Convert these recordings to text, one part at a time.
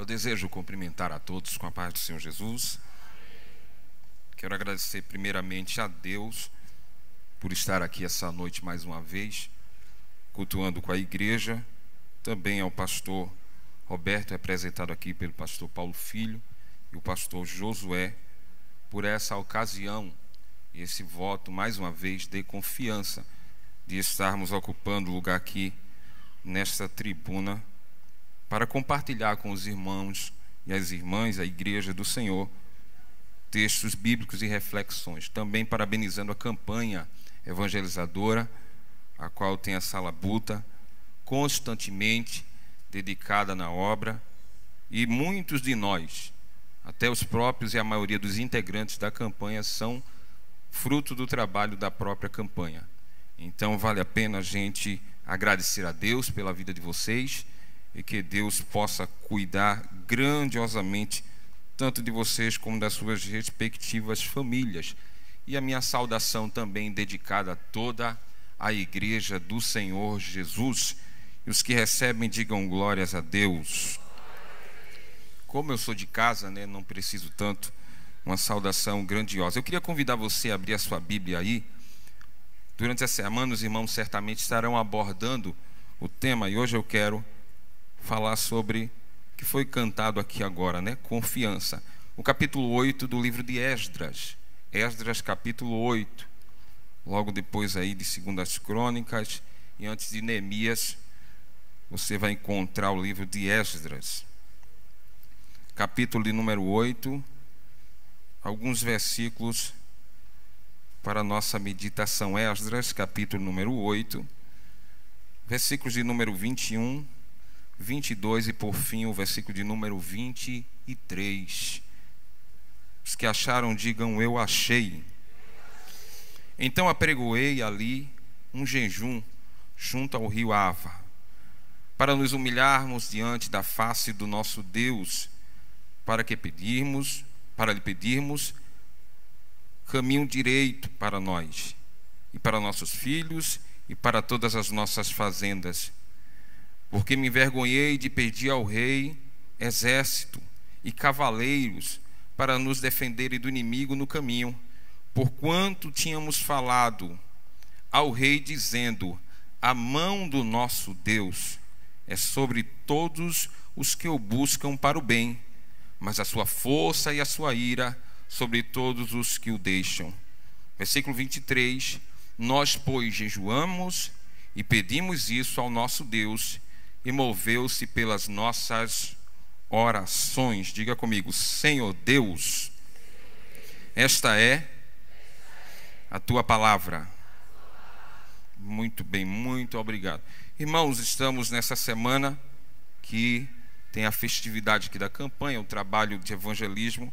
Eu desejo cumprimentar a todos com a paz do Senhor Jesus. Quero agradecer primeiramente a Deus por estar aqui essa noite mais uma vez, cultuando com a igreja. Também ao pastor Roberto, representado aqui pelo pastor Paulo Filho, e o pastor Josué, por essa ocasião e esse voto, mais uma vez, de confiança de estarmos ocupando o lugar aqui nesta tribuna para compartilhar com os irmãos e as irmãs, a igreja do Senhor, textos bíblicos e reflexões. Também parabenizando a campanha evangelizadora, a qual tem a Sala Buta, constantemente dedicada na obra, e muitos de nós, até os próprios e a maioria dos integrantes da campanha, são fruto do trabalho da própria campanha. Então vale a pena a gente agradecer a Deus pela vida de vocês, e que Deus possa cuidar grandiosamente tanto de vocês como das suas respectivas famílias. E a minha saudação também dedicada a toda a igreja do Senhor Jesus. E os que recebem digam glórias a Deus. Como eu sou de casa, não preciso tanto, uma saudação grandiosa. Eu queria convidar você a abrir a sua Bíblia aí. Durante essa semana os irmãos certamente estarão abordando o tema, e hoje eu quero falar sobre o que foi cantado aqui agora, confiança. O capítulo 8 do livro de Esdras. Esdras capítulo 8. Logo depois aí de 2 Crônicas e antes de Neemias, você vai encontrar o livro de Esdras. Capítulo de número 8. Alguns versículos para a nossa meditação. Esdras, capítulo número 8. Versículos de número 21, 22 e por fim o versículo de número 23. Os que acharam digam eu achei. Então apregoei ali um jejum junto ao rio Ava, para nos humilharmos diante da face do nosso Deus, para lhe pedirmos caminho direito para nós e para nossos filhos e para todas as nossas fazendas. Porque me envergonhei de pedir ao rei exército e cavaleiros para nos defenderem do inimigo no caminho, porquanto tínhamos falado ao rei dizendo: a mão do nosso Deus é sobre todos os que o buscam para o bem, mas a sua força e a sua ira sobre todos os que o deixam. Versículo 23. Nós, pois, jejuamos e pedimos isso ao nosso Deus, e moveu-se pelas nossas orações. Diga comigo: Senhor Deus, esta é a tua palavra. Muito bem, muito obrigado. Irmãos, estamos nessa semana que tem a festividade aqui da campanha, o trabalho de evangelismo,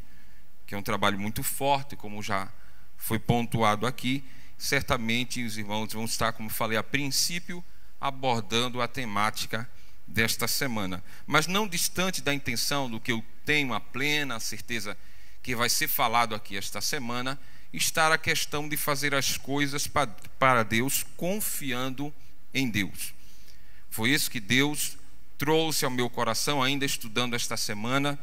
que é um trabalho muito forte, como já foi pontuado aqui. Certamente os irmãos vão estar, como falei a princípio, abordando a temática desta semana, mas não distante da intenção do que eu tenho a plena certeza que vai ser falado aqui esta semana, está a questão de fazer as coisas para Deus, confiando em Deus. Foi isso que Deus trouxe ao meu coração, ainda estudando esta semana,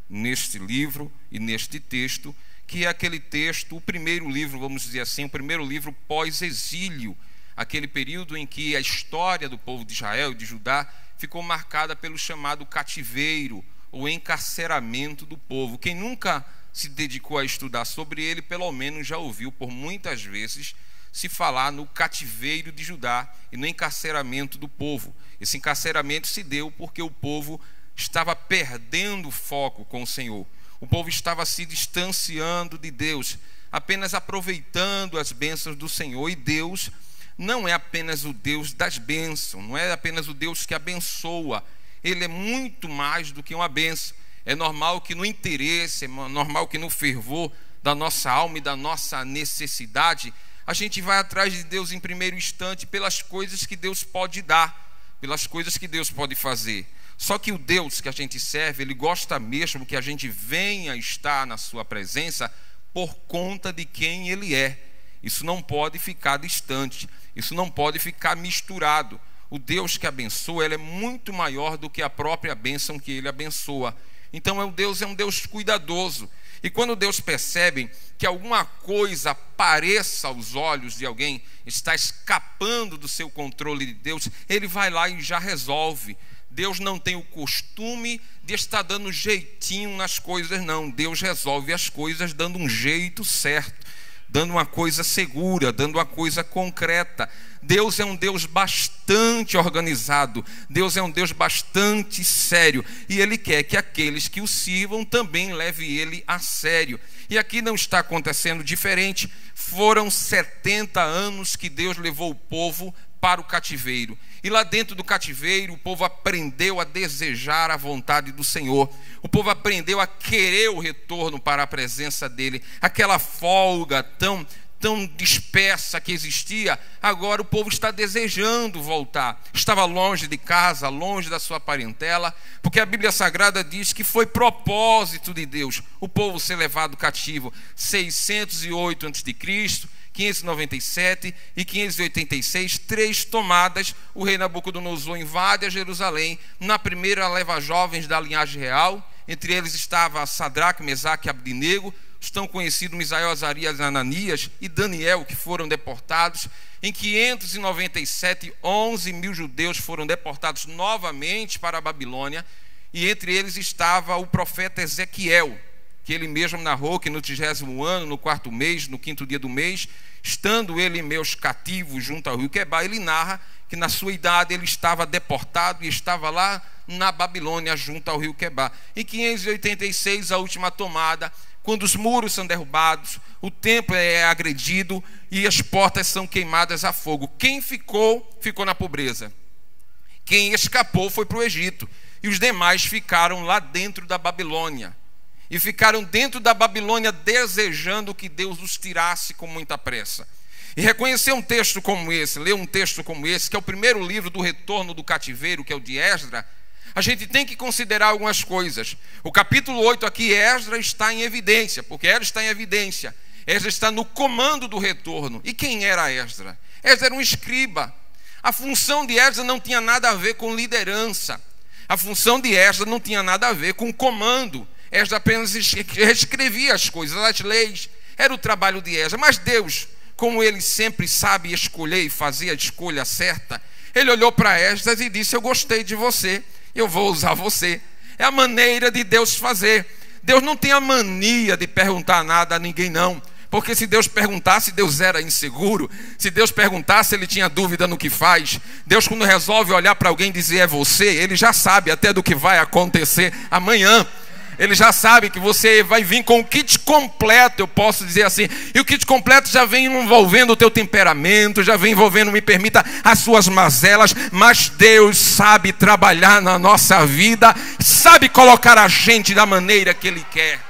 neste livro e neste texto, que é aquele texto, o primeiro livro, vamos dizer assim, o primeiro livro pós-exílio, aquele período em que a história do povo de Israel e de Judá ficou marcada pelo chamado cativeiro, ou encarceramento do povo. Quem nunca se dedicou a estudar sobre ele, pelo menos já ouviu por muitas vezes se falar no cativeiro de Judá e no encarceramento do povo. Esse encarceramento se deu porque o povo estava perdendo o foco com o Senhor. O povo estava se distanciando de Deus, apenas aproveitando as bênçãos do Senhor. E Deus não é apenas o Deus das bênçãos, não é apenas o Deus que abençoa. Ele é muito mais do que uma bênção. É normal que no interesse, é normal que no fervor da nossa alma e da nossa necessidade, a gente vai atrás de Deus em primeiro instante pelas coisas que Deus pode dar, pelas coisas que Deus pode fazer. Só que o Deus que a gente serve, Ele gosta mesmo que a gente venha estar na sua presença por conta de quem Ele é. Isso não pode ficar distante, isso não pode ficar misturado. o Deus que abençoa, ele é muito maior do que a própria bênção que ele abençoa. Então Deus é um Deus cuidadoso. E quando Deus percebe que alguma coisa pareça aos olhos de alguém, está escapando do seu controle de Deus, ele vai lá e já resolve. Deus não tem o costume de estar dando jeitinho nas coisas, não. Deus resolve as coisas dando um jeito certo, dando uma coisa segura, dando uma coisa concreta. Deus é um Deus bastante organizado, Deus é um Deus bastante sério, e Ele quer que aqueles que o sirvam também levem Ele a sério. E aqui não está acontecendo diferente. Foram 70 anos que Deus levou o povo para o cativeiro, e lá dentro do cativeiro o povo aprendeu a desejar a vontade do Senhor. O povo aprendeu a querer o retorno para a presença dele. Aquela folga tão dispersa que existia, agora o povo está desejando voltar. Estava longe de casa, longe da sua parentela, porque a Bíblia Sagrada diz que foi propósito de Deus o povo ser levado cativo. 608 a.C., 597 e 586, 3 tomadas. O rei Nabucodonosor invade a Jerusalém. Na primeira leva jovens da linhagem real, entre eles estava Sadraque, Mesaque e Abdinego, os tão conhecidos Misael, Azarias, Ananias e Daniel, que foram deportados. Em 597, 11 mil judeus foram deportados novamente para a Babilônia, e entre eles estava o profeta Ezequiel, que ele mesmo narrou que no 30º ano, no 4º mês, no 5º dia do mês, estando ele meus cativos junto ao rio Quebar, ele narra que na sua idade ele estava deportado e estava lá na Babilônia junto ao rio Quebar. Em 586, a última tomada, quando os muros são derrubados, o templo é agredido e as portas são queimadas a fogo. Quem ficou, ficou na pobreza. Quem escapou foi para o Egito, e os demais ficaram lá dentro da Babilônia. E ficaram dentro da Babilônia desejando que Deus os tirasse com muita pressa. E reconhecer um texto como esse, ler um texto como esse, que é o primeiro livro do retorno do cativeiro, que é o de Esdras, a gente tem que considerar algumas coisas. O capítulo 8 aqui, Esdras está em evidência, porque Esdras está em evidência. Esdras está no comando do retorno. E quem era Esdras? Esdras era um escriba. A função de Esdras não tinha nada a ver com liderança. A função de Esdras não tinha nada a ver com comando. Esdras apenas escrevia as coisas, as leis. Era o trabalho de Esdras. Mas Deus, como ele sempre sabe escolher e fazer a escolha certa, ele olhou para Esdras e disse: eu gostei de você, eu vou usar você. É a maneira de Deus fazer. Deus não tem a mania de perguntar nada a ninguém, não. Porque se Deus perguntasse, Deus era inseguro. Se Deus perguntasse, ele tinha dúvida no que faz. Deus, quando resolve olhar para alguém e dizer é você, ele já sabe até do que vai acontecer amanhã. Ele já sabe que você vai vir com o kit completo, eu posso dizer assim. E o kit completo já vem envolvendo o teu temperamento, já vem envolvendo, me permita, as suas mazelas. Mas Deus sabe trabalhar na nossa vida, sabe colocar a gente da maneira que Ele quer.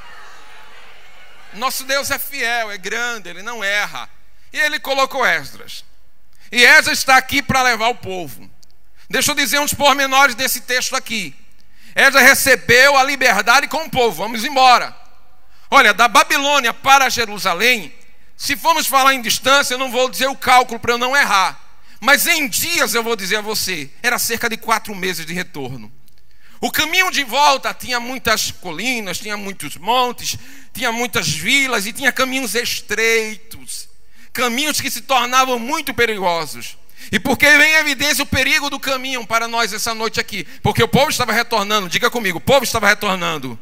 Nosso Deus é fiel, é grande, Ele não erra. E Ele colocou Esdras. E Esdras está aqui para levar o povo. Deixa eu dizer uns pormenores desse texto aqui. Esdras recebeu a liberdade com o povo. Vamos embora. Olha, da Babilônia para Jerusalém, se formos falar em distância, eu não vou dizer o cálculo para eu não errar, mas em dias eu vou dizer a você, era cerca de 4 meses de retorno. O caminho de volta tinha muitas colinas, tinha muitos montes, tinha muitas vilas e tinha caminhos estreitos, caminhos que se tornavam muito perigosos. E por que vem em evidência o perigo do caminho para nós essa noite aqui? Porque o povo estava retornando. Diga comigo, o povo estava retornando.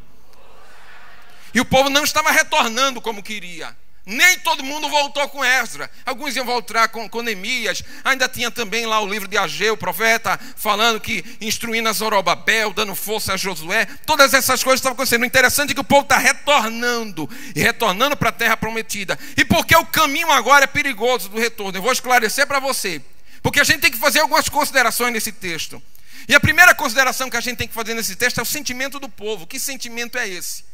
E o povo não estava retornando como queria. Nem todo mundo voltou com Esdras. Alguns iam voltar com Neemias. Ainda tinha também lá o livro de Ageu, o profeta, falando que instruindo a Zorobabel, dando força a Josué. Todas essas coisas estavam acontecendo. O interessante é que o povo está retornando. E retornando para a terra prometida. E por que o caminho agora é perigoso do retorno? Eu vou esclarecer para você. Porque a gente tem que fazer algumas considerações nesse texto. E a primeira consideração que a gente tem que fazer nesse texto é o sentimento do povo. Que sentimento é esse?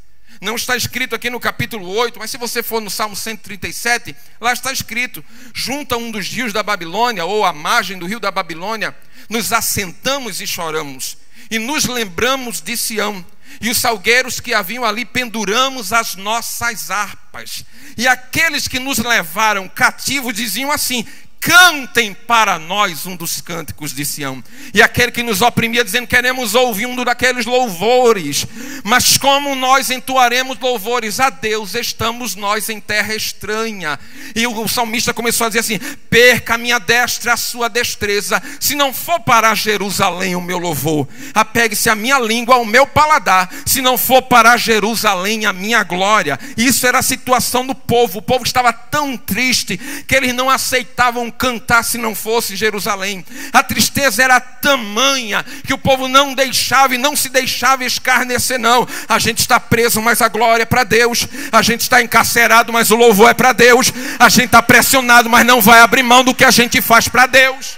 Não está escrito aqui no capítulo 8, mas se você for no Salmo 137, lá está escrito: junto a um dos rios da Babilônia, ou à margem do rio da Babilônia, nos assentamos e choramos, e nos lembramos de Sião, e os salgueiros que haviam ali penduramos as nossas harpas. E aqueles que nos levaram cativos diziam assim: cantem para nós um dos cânticos de Sião. E aquele que nos oprimia, dizendo: queremos ouvir um daqueles louvores. Mas como nós entoaremos louvores a Deus, estamos nós em terra estranha. E o salmista começou a dizer assim: perca a minha destra a sua destreza, se não for para Jerusalém o meu louvor. Apegue-se a minha língua ao meu paladar, se não for para Jerusalém a minha glória. Isso era a situação do povo. O povo estava tão triste que eles não aceitavam cantar se não fosse Jerusalém. A tristeza era tamanha que o povo não deixava e não se deixava escarnecer. Não, a gente está preso, mas a glória é para Deus. A gente está encarcerado, mas o louvor é para Deus. A gente está pressionado, mas não vai abrir mão do que a gente faz para Deus.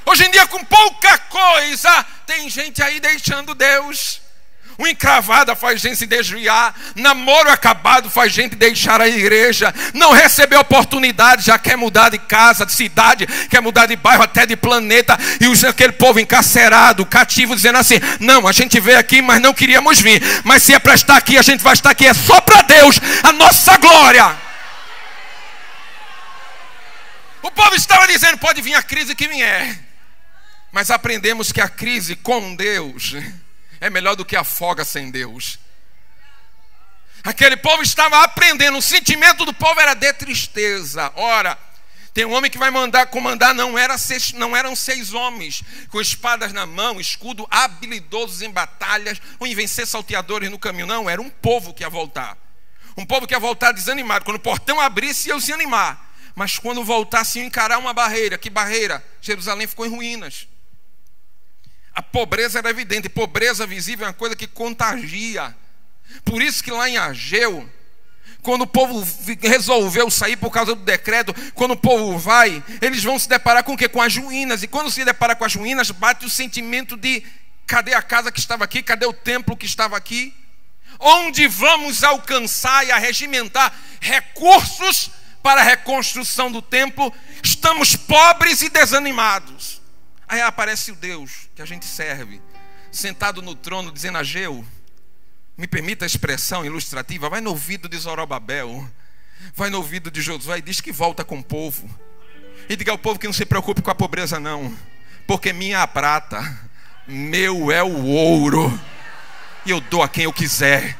Hoje em dia, com pouca coisa, tem gente aí deixando Deus. Uma encravada faz gente se desviar. Namoro acabado faz gente deixar a igreja. Não recebeu oportunidade, já quer mudar de casa, de cidade, quer mudar de bairro, até de planeta. E aquele povo encarcerado, cativo, dizendo assim: não, a gente veio aqui, mas não queríamos vir. Mas se é para estar aqui, a gente vai estar aqui. É só para Deus a nossa glória. O povo estava dizendo: pode vir a crise que vier. Mas aprendemos que a crise com Deus é melhor do que a folga sem Deus. Aquele povo estava aprendendo. O sentimento do povo era de tristeza. Ora, tem um homem que vai comandar. Não eram 6 homens com espadas na mão, escudo, habilidosos em batalhas, ou em vencer salteadores no caminho. Não, era um povo que ia voltar. Um povo que ia voltar desanimado. Quando o portão abrisse, iam se animar. Mas quando voltasse, iam encarar uma barreira. Que barreira? Jerusalém ficou em ruínas. A pobreza era evidente. Pobreza visível é uma coisa que contagia. Por isso que lá em Ageu, quando o povo resolveu sair por causa do decreto, quando o povo vai, eles vão se deparar com o quê? Com as ruínas. E quando se depara com as ruínas, bate o sentimento de: cadê a casa que estava aqui? Cadê o templo que estava aqui? Onde vamos alcançar e arregimentar recursos para a reconstrução do templo? Estamos pobres e desanimados. Aí aparece o Deus que a gente serve, sentado no trono, dizendo: Ageu, me permita a expressão ilustrativa, vai no ouvido de Zorobabel, vai no ouvido de Josué e diz que volta com o povo. E diga ao povo que não se preocupe com a pobreza não, porque minha é a prata, meu é o ouro, e eu dou a quem eu quiser.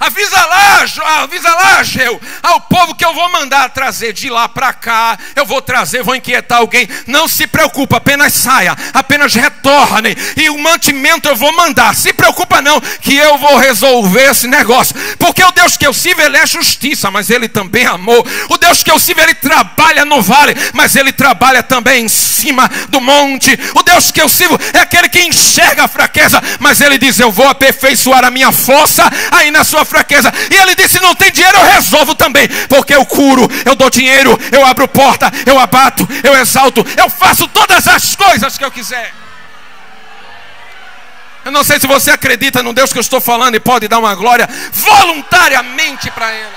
Avisa lá, Ageu, ao povo que eu vou mandar trazer de lá para cá. Eu vou trazer, vou inquietar alguém. Não se preocupa, apenas saia, apenas retorne. E o mantimento eu vou mandar. Se preocupa não, que eu vou resolver esse negócio. Porque o Deus que eu sirvo, Ele é justiça, mas Ele também é amor. O Deus que eu sirvo, Ele trabalha no vale, mas Ele trabalha também em cima do monte. O Deus que eu sirvo é aquele que enxerga a fraqueza, mas Ele diz: eu vou aperfeiçoar a minha força aí na sua fraqueza. E Ele disse: não tem dinheiro, eu resolvo também, porque eu curo, eu dou dinheiro, eu abro porta, eu abato, eu exalto, eu faço todas as coisas que eu quiser. Eu não sei se você acredita no Deus que eu estou falando e pode dar uma glória voluntariamente para Ele.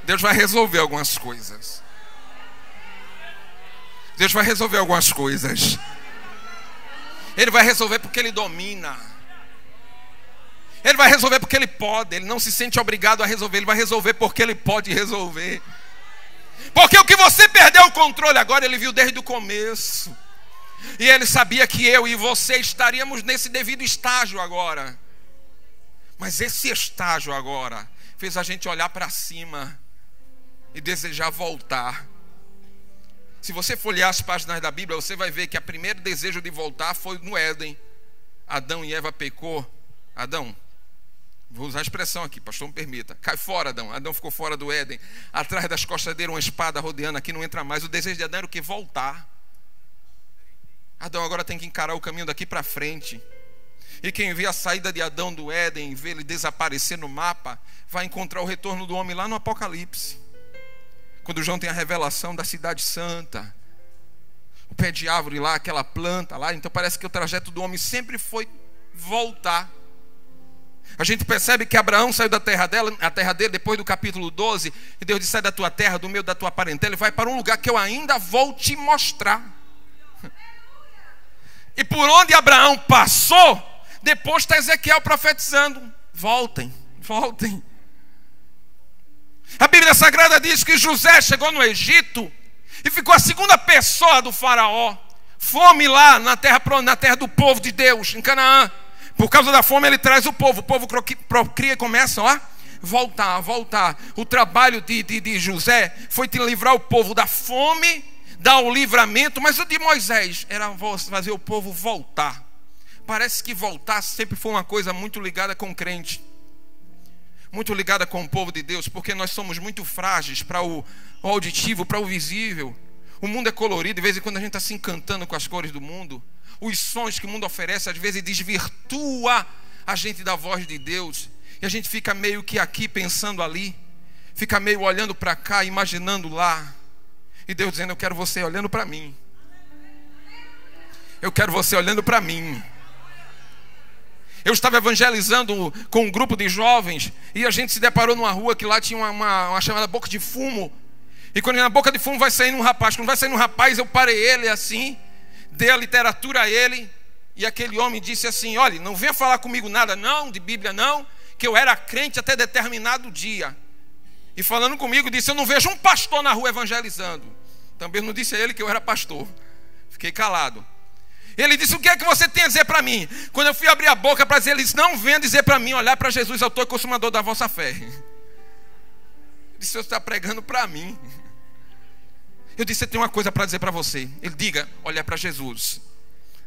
Deus vai resolver algumas coisas. Deus vai resolver algumas coisas. Ele vai resolver porque Ele domina. Ele vai resolver porque Ele pode. Ele não se sente obrigado a resolver. Ele vai resolver porque Ele pode resolver. Porque o que você perdeu o controle agora, Ele viu desde o começo. E Ele sabia que eu e você estaríamos nesse devido estágio agora. Mas esse estágio agora fez a gente olhar para cima e desejar voltar. Se você folhear as páginas da Bíblia, você vai ver que o primeiro desejo de voltar foi no Éden. Adão e Eva pecou. Adão, vou usar a expressão aqui, pastor, me permita. Cai fora, Adão. Adão ficou fora do Éden. Atrás das costas dele uma espada rodeando aqui, não entra mais. O desejo de Adão era o que? Voltar. Adão agora tem que encarar o caminho daqui para frente. E quem vê a saída de Adão do Éden, vê ele desaparecer no mapa, vai encontrar o retorno do homem lá no Apocalipse. Quando João tem a revelação da cidade santa, o pé de árvore lá, aquela planta lá. Então parece que o trajeto do homem sempre foi voltar. A gente percebe que Abraão saiu da terra dele depois do capítulo 12. E Deus disse: sai da tua terra, do meio da tua parentela, e vai para um lugar que eu ainda vou te mostrar. E por onde Abraão passou, depois está Ezequiel profetizando: voltem, voltem. A Bíblia Sagrada diz que José chegou no Egito e ficou a segunda pessoa do faraó. Fome lá na terra do povo de Deus, em Canaã. Por causa da fome ele traz o povo procria e começa a voltar. O trabalho de José foi te livrar o povo da fome, dar o livramento, mas o de Moisés era fazer o povo voltar. Parece que voltar sempre foi uma coisa muito ligada com o crente, muito ligada com o povo de Deus, porque nós somos muito frágeis para o auditivo, para o visível. O mundo é colorido, de vez em quando a gente está se encantando com as cores do mundo. Os sons que o mundo oferece às vezes desvirtua a gente da voz de Deus, e a gente fica meio que aqui pensando ali, fica meio olhando para cá, imaginando lá, e Deus dizendo: eu quero você olhando para mim, eu quero você olhando para mim. Eu estava evangelizando com um grupo de jovens, e a gente se deparou numa rua que lá tinha uma chamada boca de fumo. E quando na boca de fumo vai saindo um rapaz. Quando vai saindo um rapaz, eu parei ele assim, dei a literatura a ele, e aquele homem disse assim: olha, não venha falar comigo nada não, de Bíblia não, que eu era crente até determinado dia. E falando comigo disse: eu não vejo um pastor na rua evangelizando. Também não disse a ele que eu era pastor. Fiquei calado. Ele disse: o que é que você tem a dizer para mim? Quando eu fui abrir a boca para dizer, ele disse: não venha dizer para mim, olhar para Jesus, autor e consumador da vossa fé. Ele disse: você está pregando para mim. Eu disse: eu tenho uma coisa para dizer para você. Ele: diga. Olhar para Jesus,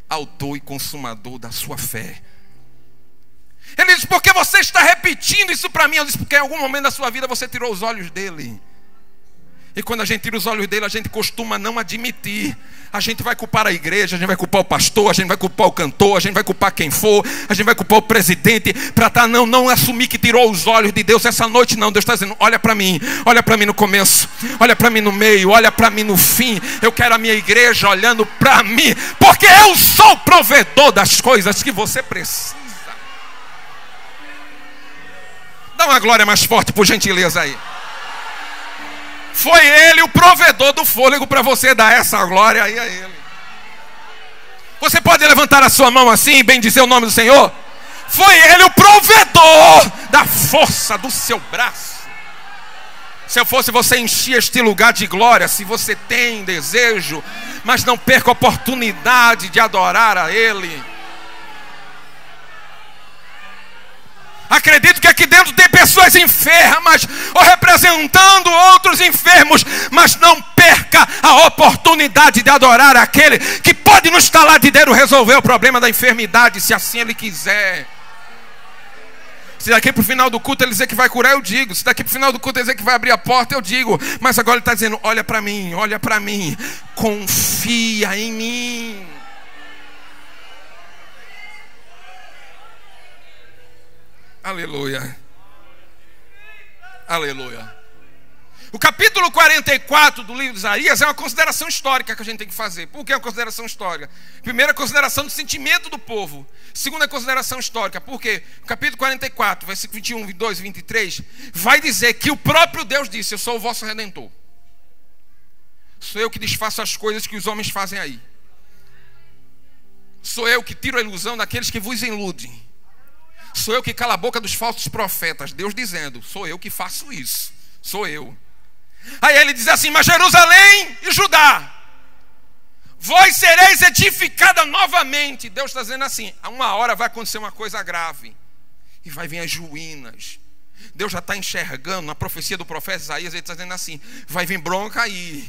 autor e consumador da sua fé. Ele disse: por que você está repetindo isso para mim? Eu disse: porque em algum momento da sua vida você tirou os olhos dele. E quando a gente tira os olhos dele, a gente costuma não admitir. A gente vai culpar a igreja, a gente vai culpar o pastor, a gente vai culpar o cantor, a gente vai culpar quem for, a gente vai culpar o presidente, para não assumir que tirou os olhos de Deus essa noite. Não, Deus está dizendo: olha para mim no começo, olha para mim no meio, olha para mim no fim. Eu quero a minha igreja olhando para mim, porque eu sou o provedor das coisas que você precisa. Dá uma glória mais forte, por gentileza aí. Foi ele o provedor do fôlego para você dar essa glória aí a ele. Você pode levantar a sua mão assim e bendizer o nome do Senhor? Foi ele o provedor da força do seu braço. Se eu fosse você, enchia este lugar de glória. Se você tem desejo, mas não perca a oportunidade de adorar a ele. Acredito que aqui dentro tem pessoas enfermas, ou representando outros enfermos, mas não perca a oportunidade de adorar aquele que pode no estalar de dedo resolver o problema da enfermidade, se assim ele quiser. Se daqui para o final do culto ele dizer que vai curar, eu digo. Se daqui para o final do culto ele dizer que vai abrir a porta, eu digo. Mas agora ele está dizendo: olha para mim, confia em mim. Aleluia. Aleluia. O capítulo 44 do livro de Isaías é uma consideração histórica que a gente tem que fazer. Por que é uma consideração histórica? Primeira, consideração do sentimento do povo. Segunda, consideração histórica. Por quê? O capítulo 44, versículo 21, 22 e 23 vai dizer que o próprio Deus disse: eu sou o vosso redentor. Sou eu que desfaço as coisas que os homens fazem aí. Sou eu que tiro a ilusão daqueles que vos iludem. Sou eu que calo a boca dos falsos profetas. Deus dizendo: sou eu que faço isso. Sou eu. Aí ele diz assim: mas Jerusalém e Judá, vós sereis edificada novamente. Deus está dizendo assim: a uma hora vai acontecer uma coisa grave, e vai vir as ruínas. Deus já está enxergando na profecia do profeta Isaías. Ele está dizendo assim: vai vir bronca aí.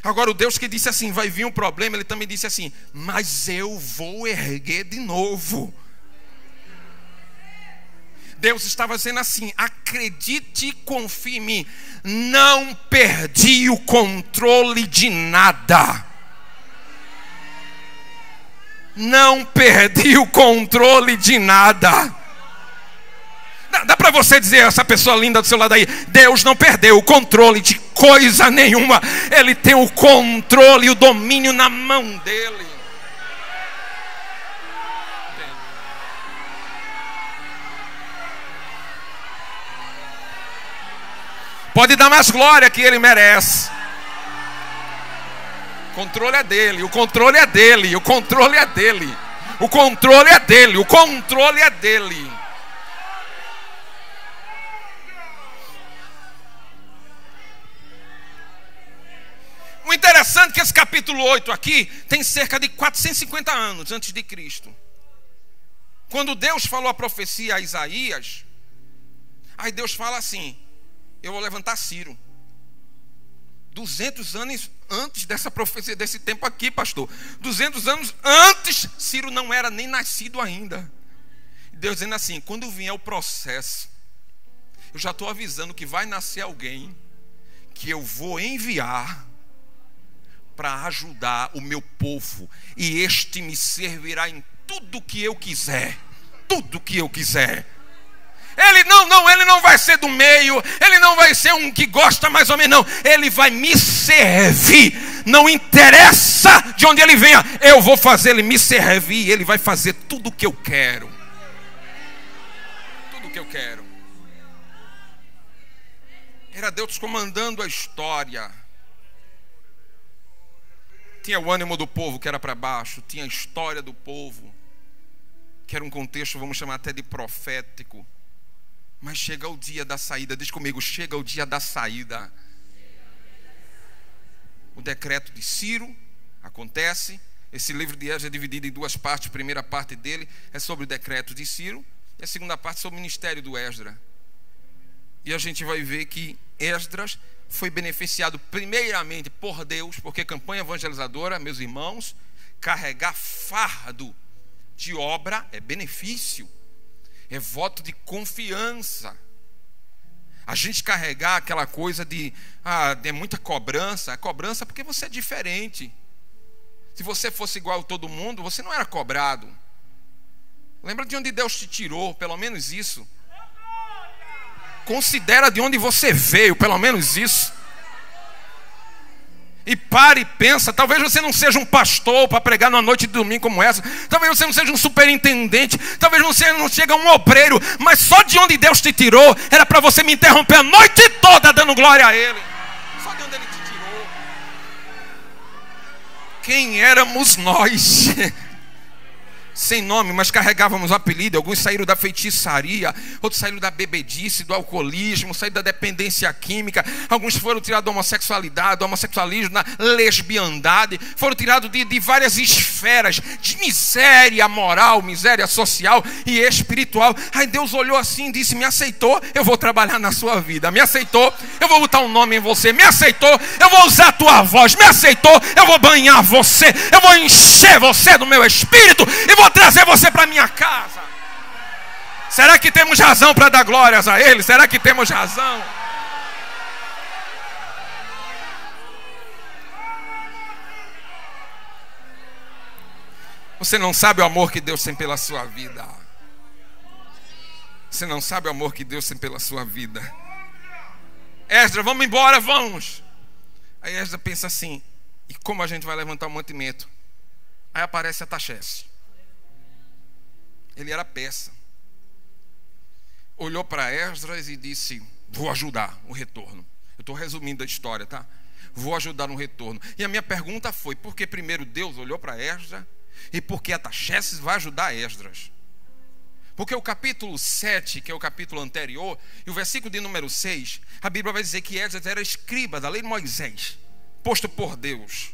Agora o Deus que disse assim: vai vir um problema, ele também disse assim: mas eu vou erguer de novo. Deus estava dizendo assim: acredite e confie em mim. Não perdi o controle de nada. Não perdi o controle de nada. Dá para você dizer, essa pessoa linda do seu lado aí: Deus não perdeu o controle de coisa nenhuma. Ele tem o controle e o domínio na mão dele. Pode dar mais glória que ele merece. O controle é dele, o controle é dele, o controle é dele. O controle é dele, o controle é dele. interessante que esse capítulo 8 aqui tem cerca de 450 anos antes de Cristo. Quando Deus falou a profecia a Isaías, aí Deus fala assim: eu vou levantar Ciro. 200 anos antes dessa profecia, desse tempo aqui, pastor. 200 anos antes, Ciro não era nem nascido ainda. Deus dizendo assim: quando vier o processo, eu já estou avisando que vai nascer alguém que eu vou enviar para ajudar o meu povo, e este me servirá em tudo que eu quiser. Tudo que eu quiser. Ele não vai ser do meio, ele não vai ser um que gosta mais ou menos, não. Ele vai me servir. Não interessa de onde ele venha, eu vou fazer ele me servir. Ele vai fazer tudo o que eu quero. Tudo o que eu quero. Era Deus comandando a história. Tinha o ânimo do povo que era para baixo, tinha a história do povo, que era um contexto, vamos chamar até de profético. Mas chega o dia da saída. Diz comigo: chega o dia da saída. O decreto de Ciro acontece. Esse livro de Esdras é dividido em duas partes. A primeira parte dele é sobre o decreto de Ciro, e a segunda parte sobre o ministério do Esdras. E a gente vai ver que Esdras foi beneficiado primeiramente por Deus, porque campanha evangelizadora, meus irmãos, carregar fardo de obra é benefício, é voto de confiança. A gente carregar aquela coisa de muita cobrança. É cobrança porque você é diferente. Se você fosse igual a todo mundo, você não era cobrado. Lembra de onde Deus te tirou, pelo menos isso. Considera de onde você veio, pelo menos isso. E pare e pensa. Talvez você não seja um pastor para pregar numa noite de domingo como essa. Talvez você não seja um superintendente. Talvez você não seja um obreiro. Mas só de onde Deus te tirou era para você me interromper a noite toda dando glória a Ele. Só de onde Ele te tirou. Quem éramos nós? Sem nome, mas carregávamos o apelido. Alguns saíram da feitiçaria, outros saíram da bebedice, do alcoolismo, saíram da dependência química. Alguns foram tirados da homossexualidade, do homossexualismo, da lesbiandade. Foram tirados de várias esferas de miséria moral, miséria social e espiritual. Aí Deus olhou assim e disse: me aceitou, eu vou trabalhar na sua vida. Me aceitou, eu vou botar um nome em você. Me aceitou, eu vou usar a tua voz. Me aceitou, eu vou banhar você. Eu vou encher você do meu espírito e vou trazer você para minha casa. Será que temos razão para dar glórias a Ele? Será que temos razão? Você não sabe o amor que Deus tem pela sua vida. Você não sabe o amor que Deus tem pela sua vida. Esdras, vamos embora, vamos. Aí Esdras pensa assim: e como a gente vai levantar o mantimento? Aí aparece Ataxerxes. Ele era peça. Olhou para Esdras e disse: vou ajudar o retorno. Eu estou resumindo a história, tá? Vou ajudar no retorno. E a minha pergunta foi: por que primeiro Deus olhou para Esdras? E por que Ataxerxes vai ajudar Esdras? Porque o capítulo 7, que é o capítulo anterior, e o versículo de número 6, a Bíblia vai dizer que Esdras era escriba da lei de Moisés, posto por Deus.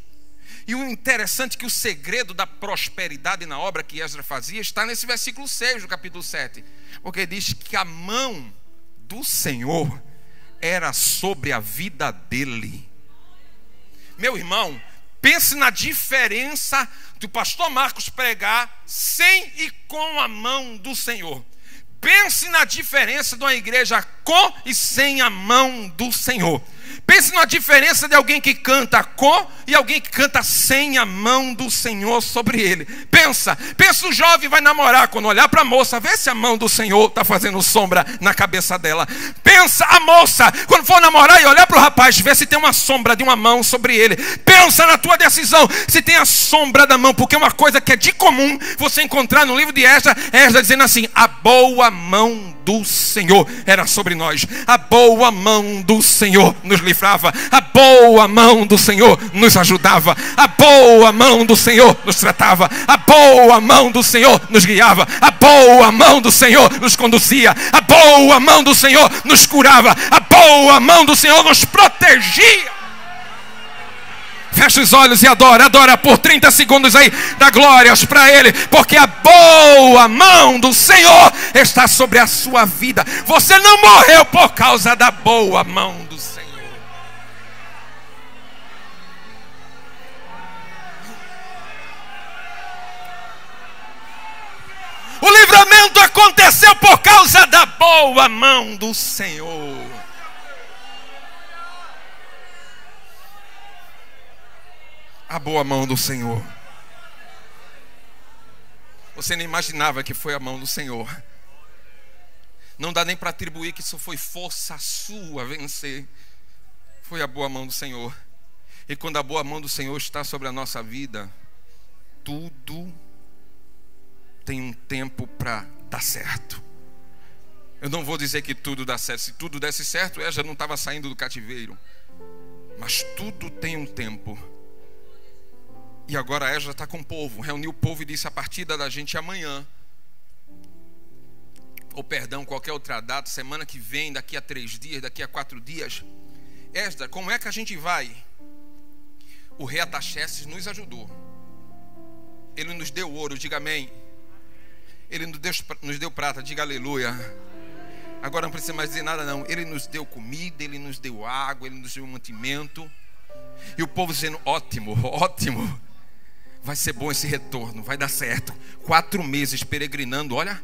E o interessante é que o segredo da prosperidade na obra que Esdras fazia está nesse versículo 6 do capítulo 7. Porque diz que a mão do Senhor era sobre a vida dele. Meu irmão, pense na diferença do pastor Marcos pregar sem e com a mão do Senhor. Pense na diferença de uma igreja com e sem a mão do Senhor. Pense na diferença de alguém que canta com e alguém que canta sem a mão do Senhor sobre ele. Pensa o jovem vai namorar, quando olhar para a moça, vê se a mão do Senhor está fazendo sombra na cabeça dela. Pensa a moça, quando for namorar e olhar para o rapaz, vê se tem uma sombra de uma mão sobre ele. Pensa na tua decisão, se tem a sombra da mão, porque é uma coisa que é de comum você encontrar no livro de Esdras dizendo assim: a boa mão do Senhor era sobre nós. A boa mão do Senhor nos livrava. A boa mão do Senhor nos ajudava. A boa mão do Senhor nos tratava. A boa mão do Senhor nos guiava. A boa mão do Senhor nos conduzia. A boa mão do Senhor nos curava. A boa mão do Senhor nos protegia. Fecha os olhos e adora por 30 segundos aí. Dá glórias para Ele, porque a boa mão do Senhor está sobre a sua vida. Você não morreu por causa da boa mão do Senhor. O livramento aconteceu por causa da boa mão do Senhor. A boa mão do Senhor. Você nem imaginava que foi a mão do Senhor. Não dá nem para atribuir que isso foi força sua vencer. Foi a boa mão do Senhor. E quando a boa mão do Senhor está sobre a nossa vida, tudo tem um tempo para dar certo. Eu não vou dizer que tudo dá certo. Se tudo desse certo, ela já não estava saindo do cativeiro. Mas tudo tem um tempo. E agora ela já está com o povo. Reuniu o povo e disse: a partida da gente é amanhã. Ou perdão, qualquer outra data, semana que vem, daqui a 3 dias, daqui a 4 dias. Esdras, como é que a gente vai? O rei Artaxerxes nos ajudou. Ele nos deu ouro, diga amém. Ele nos deu prata, diga aleluia. Agora não precisa mais dizer nada não. Ele nos deu comida, Ele nos deu água, Ele nos deu mantimento. E o povo dizendo: ótimo, ótimo. Vai ser bom esse retorno, vai dar certo. 4 meses peregrinando, olha,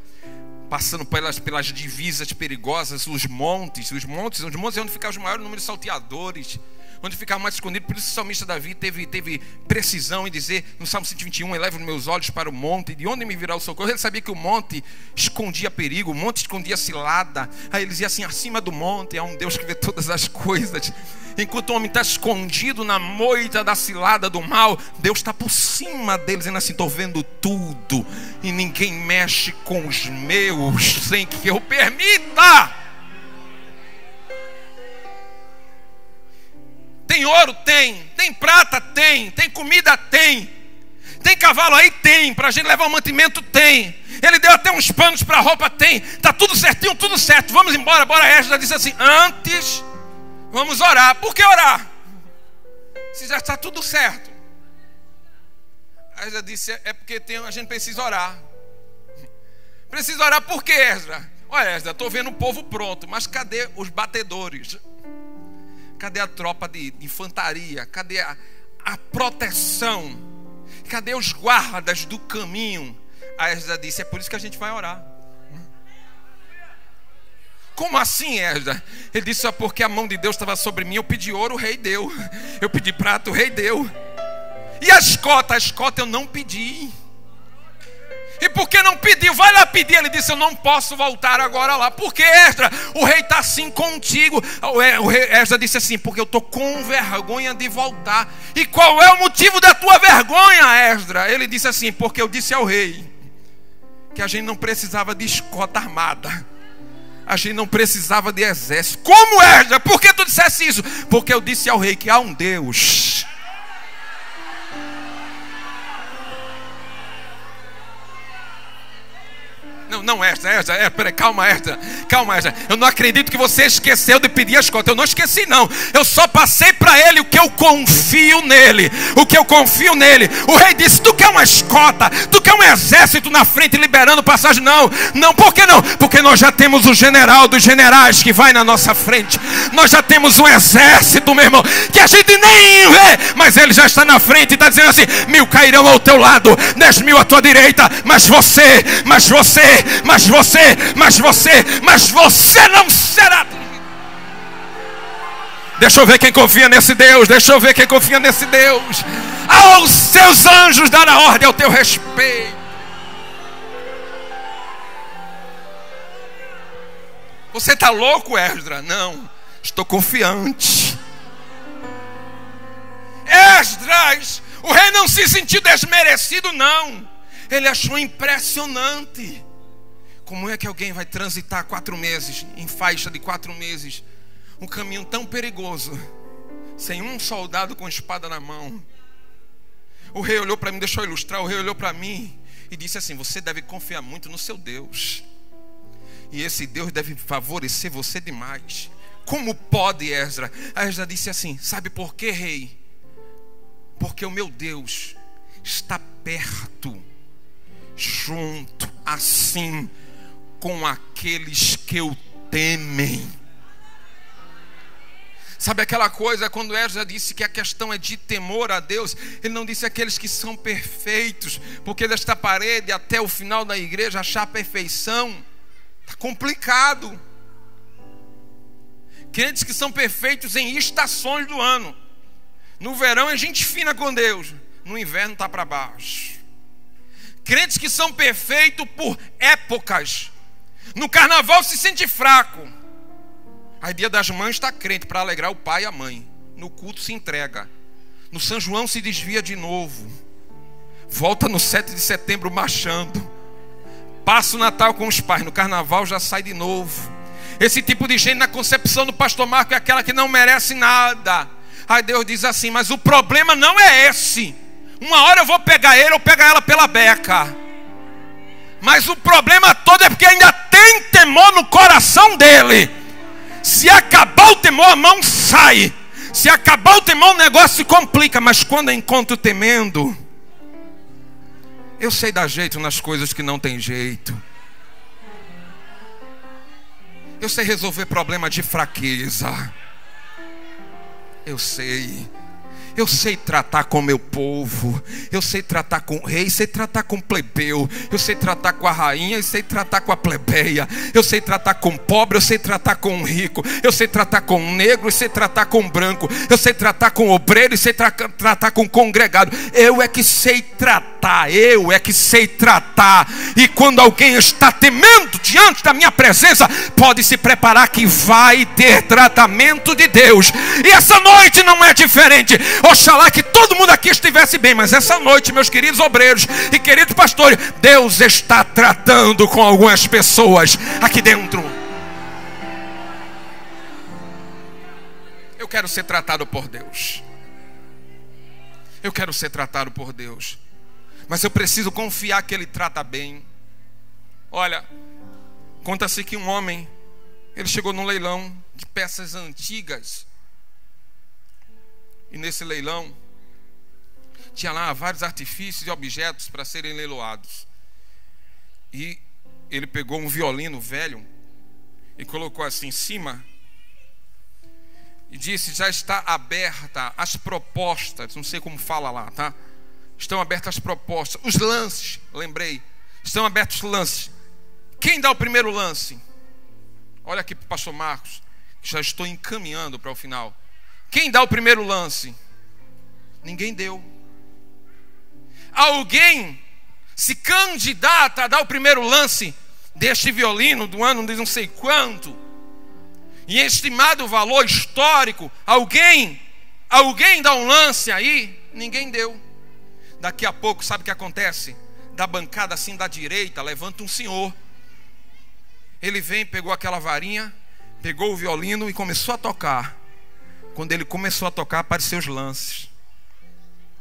passando pelas divisas perigosas, os montes é onde ficam os maiores números de salteadores, onde ficava mais escondido. Por isso o salmista Davi teve precisão em dizer no Salmo 121: eleva os meus olhos para o monte, de onde me virá o socorro? Ele sabia que o monte escondia perigo, o monte escondia cilada. Aí ele dizia assim: acima do monte há um Deus que vê todas as coisas. Enquanto o homem está escondido na moita da cilada do mal, Deus está por cima deles, dizendo assim: estou vendo tudo, e ninguém mexe com os meus sem que eu permita. Tem ouro? Tem prata? Tem comida? Tem cavalo aí? Tem, para a gente levar o mantimento? Tem. Ele deu até uns panos para a roupa? Tem. Está tudo certinho, tudo certo, vamos embora. Bora. Esdras disse assim: antes vamos orar. Por que orar? Se já está tudo certo. Esdras disse: é porque a gente precisa orar. Precisa orar por quê, Esdras? Olha, Esdras, estou vendo o povo pronto, mas cadê os batedores? Cadê a tropa de infantaria? Cadê a proteção? Cadê os guardas do caminho? A Esdras disse: é por isso que a gente vai orar. Como assim, Esdras? Ele disse: é porque a mão de Deus estava sobre mim. Eu pedi ouro, o rei deu. Eu pedi prata, o rei deu. E a escota? A escota eu não pedi. E por que não pediu? Vai lá pedir. Ele disse: eu não posso voltar agora lá. Por que, Esdras? O rei está assim contigo. Esdras disse assim: porque eu estou com vergonha de voltar. E qual é o motivo da tua vergonha, Esdras? Ele disse assim: porque eu disse ao rei que a gente não precisava de escota armada, a gente não precisava de exército. Como, Esdras? Por que tu dissesse isso? Porque eu disse ao rei que há um Deus. Não, Esdras, peraí, calma, Esdras. Eu não acredito que você esqueceu de pedir as contas. Eu não esqueci, não. Eu só passei para ele o que eu confio nele. O rei disse: tu quer uma escota? Tu quer um exército na frente liberando passagem? Não, por que não? Porque nós já temos o general dos generais que vai na nossa frente. Nós já temos um exército, meu irmão, que a gente nem vê, mas ele já está na frente e está dizendo assim: 1000 cairão ao teu lado, 10.000 à tua direita, mas você não será. Deixa eu ver quem confia nesse Deus. Aos seus anjos dará ordem ao teu respeito. Você está louco, Esdras? Não, estou confiante. Esdras, o rei não se sentiu desmerecido, não. Ele achou impressionante. Como é que alguém vai transitar 4 meses, em faixa de 4 meses, um caminho tão perigoso, sem um soldado com espada na mão? O rei olhou para mim, deixa eu ilustrar. O rei olhou para mim e disse assim: você deve confiar muito no seu Deus, e esse Deus deve favorecer você demais. Como pode, Esdras? A Esdras disse assim: sabe por quê, rei? porque o meu Deus está perto, junto, assim, com aqueles que o temem. Sabe aquela coisa, quando Esdras disse que a questão é de temor a Deus, ele não disse aqueles que são perfeitos, porque desta parede até o final da igreja achar a perfeição está complicado. Crentes que são perfeitos em estações do ano. No verão é gente fina com Deus, no inverno está para baixo. Crentes que são perfeitos por épocas. No carnaval se sente fraco. Aí dia das mães está crente para alegrar o pai e a mãe. No culto se entrega. No São João se desvia de novo. Volta no 7 de setembro marchando. Passa o Natal com os pais. No carnaval já sai de novo. Esse tipo de gente na concepção do pastor Marco é aquela que não merece nada. Aí Deus diz assim: mas o problema não é esse. Uma hora eu vou pegar ele ou pegar ela pela beca. Mas o problema todo é porque ainda tem temor no coração dele. Se acabar o temor, a mão sai. Se acabar o temor, o negócio se complica. Mas quando eu encontro temendo, eu sei dar jeito nas coisas que não tem jeito. Eu sei resolver problema de fraqueza. Eu sei tratar com meu povo. Eu sei tratar com o rei, sei tratar com o plebeu. Eu sei tratar com a rainha, eu sei tratar com a plebeia. Eu sei tratar com o pobre, eu sei tratar com o rico. Eu sei tratar com o negro, eu sei tratar com o branco. Eu sei tratar com o obreiro, eu sei tratar com o congregado. Eu é que sei tratar, eu é que sei tratar. E quando alguém está temendo diante da minha presença, pode se preparar que vai ter tratamento de Deus. E essa noite não é diferente. Oxalá que todo mundo aqui estivesse bem, mas essa noite, meus queridos obreiros e queridos pastores, Deus está tratando com algumas pessoas aqui dentro. Eu quero ser tratado por Deus. Eu quero ser tratado por Deus. Mas eu preciso confiar que Ele trata bem. Olha, conta-se que um homem, ele chegou num leilão de peças antigas. E nesse leilão tinha lá vários artifícios e objetos para serem leiloados. E ele pegou um violino velho e colocou assim em cima e disse: já está aberta as propostas. Não sei como fala lá, tá? Estão abertas as propostas. Os lances, lembrei. Estão abertos os lances. Quem dá o primeiro lance? Olha aqui para o pastor Marcos, que já estou encaminhando para o final. Quem dá o primeiro lance? Ninguém deu. Alguém se candidata a dar o primeiro lance deste violino do ano de não sei quanto, e estimado valor histórico, alguém dá um lance aí? Ninguém deu. Daqui a pouco, sabe o que acontece? Da bancada assim da direita, levanta um senhor. Ele vem, pegou aquela varinha, pegou o violino e começou a tocar. Quando ele começou a tocar, apareceram os lances.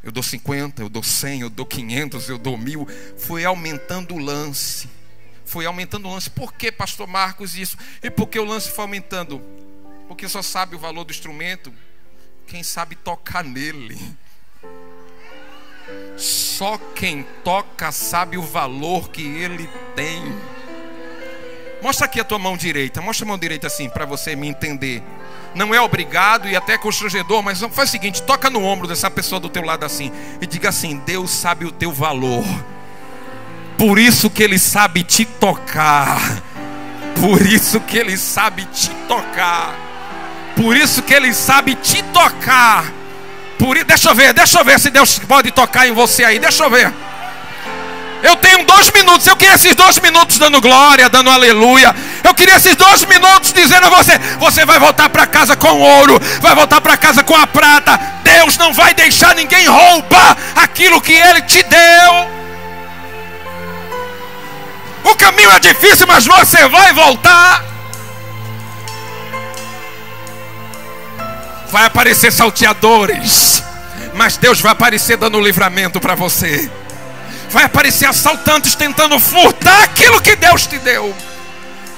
Eu dou 50, eu dou 100, eu dou 500, eu dou 1000. Foi aumentando o lance. Foi aumentando o lance. Por que, pastor Marcos, isso? E por que o lance foi aumentando? Porque só sabe o valor do instrumento quem sabe tocar nele. Só quem toca sabe o valor que ele tem. Mostra aqui a tua mão direita. Mostra a mão direita assim, para você me entender. Não é obrigado e até constrangedor, mas faz o seguinte: toca no ombro dessa pessoa do teu lado assim e diga assim: Deus sabe o teu valor, por isso que Ele sabe te tocar. Por isso que Ele sabe te tocar. Por isso que Ele sabe te tocar. Deixa eu ver se Deus pode tocar em você aí. Deixa eu ver. Eu tenho 2 minutos. Eu queria esses 2 minutos dando glória, dando aleluia. Eu queria esses 2 minutos dizendo a você: você vai voltar para casa com ouro, vai voltar para casa com a prata. Deus não vai deixar ninguém roubar aquilo que Ele te deu. O caminho é difícil, mas você vai voltar. Vai aparecer salteadores, mas Deus vai aparecer dando livramento para você. Vai aparecer assaltantes tentando furtar aquilo que Deus te deu.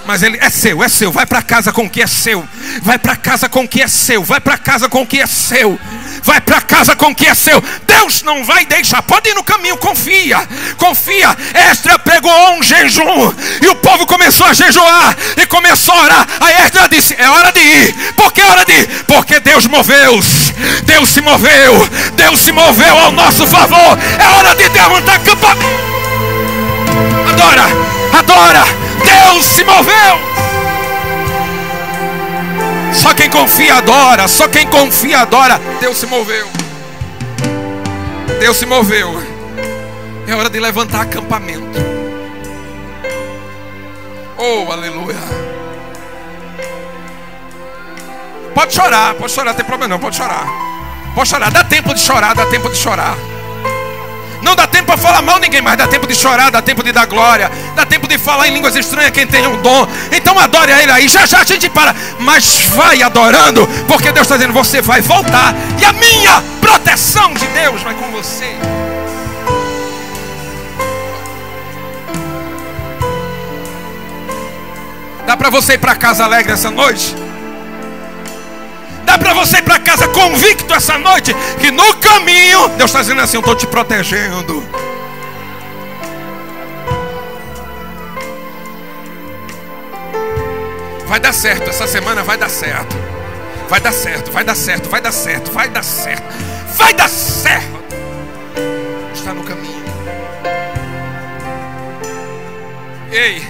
Mas ele é seu. Vai para casa com o que é seu. Vai para casa com o que é seu. Vai para casa com o que é seu. vai para casa com o que é seu. Deus não vai deixar, pode ir no caminho, confia, confia. Esdras pegou um jejum e o povo começou a jejuar e começou a orar. Aí Esdras disse: é hora de ir. Por que é hora de ir? Porque Deus moveu-se, Deus se moveu, Deus se moveu ao nosso favor. É hora de levantar acampamento. Adora, adora, Deus se moveu. Só quem confia adora, só quem confia adora. Deus se moveu, Deus se moveu. É hora de levantar acampamento. Oh, aleluia. Pode chorar, não tem problema não, pode chorar. Pode chorar, dá tempo de chorar, dá tempo de chorar. Não dá tempo para falar mal ninguém, mas dá tempo de chorar, dá tempo de dar glória, dá tempo de falar em línguas estranhas quem tem um dom. Então adore a Ele aí, já já a gente para. Mas vai adorando, porque Deus está dizendo: você vai voltar, e a minha proteção de Deus vai com você. Dá para você ir para casa alegre essa noite? Dá para você ir para casa convicto essa noite que no caminho Deus está dizendo assim: eu estou te protegendo. Vai dar certo, essa semana vai dar certo. Vai dar certo, vai dar certo, vai dar certo, vai dar certo, vai dar certo. Está no caminho. Ei,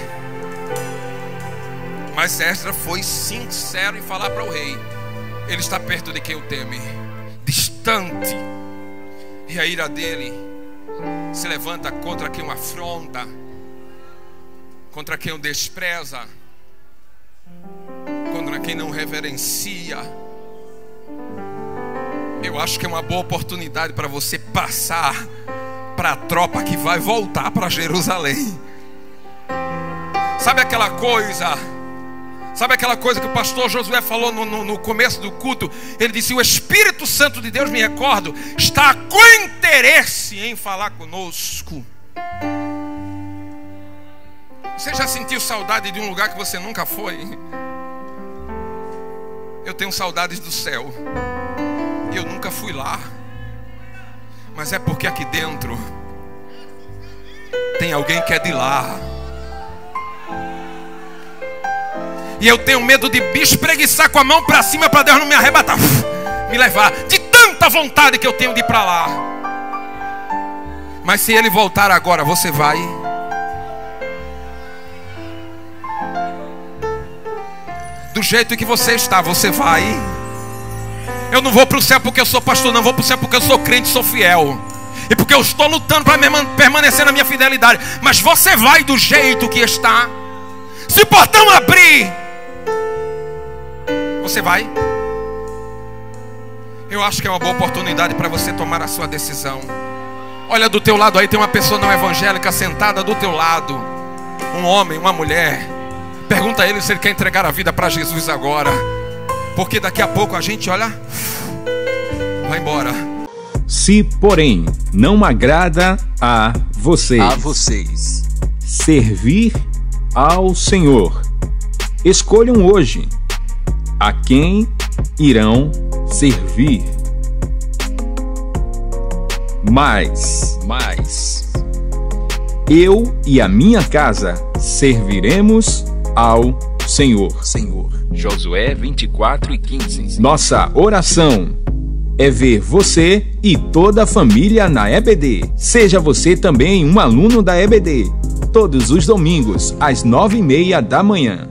mas Esdras foi sincero em falar para o rei: ele está perto de quem o teme, distante. E a ira dele se levanta contra quem o afronta, contra quem o despreza, contra quem não reverencia. Eu acho que é uma boa oportunidade para você passar para a tropa que vai voltar para Jerusalém. Sabe aquela coisa? Sabe aquela coisa que o pastor Josué falou no começo do culto? Ele disse: o Espírito Santo de Deus, me recordo, está com interesse em falar conosco. Você já sentiu saudade de um lugar que você nunca foi? Eu tenho saudades do céu. Eu nunca fui lá. Mas é porque aqui dentro tem alguém que é de lá. E eu tenho medo de espreguiçar com a mão para cima para Deus não me arrebatar, me levar, de tanta vontade que eu tenho de ir para lá. Mas se Ele voltar agora, você vai? Do jeito que você está, você vai? Eu não vou para o céu porque eu sou pastor, não vou para o céu porque eu sou crente, sou fiel, e porque eu estou lutando para permanecer na minha fidelidade. Mas você vai do jeito que está. Se o portão abrir, você vai? Eu acho que é uma boa oportunidade para você tomar a sua decisão. Olha do teu lado aí, tem uma pessoa não evangélica sentada do teu lado. Um homem, uma mulher. Pergunta a ele se ele quer entregar a vida para Jesus agora. Porque daqui a pouco a gente, olha, vai embora. Se, porém, não agrada a vocês servir ao Senhor, escolham hoje a quem irão servir. Mas eu e a minha casa serviremos ao Senhor. Josué 24:15. Nossa oração é ver você e toda a família na EBD. Seja você também um aluno da EBD. Todos os domingos, às 9:30 da manhã.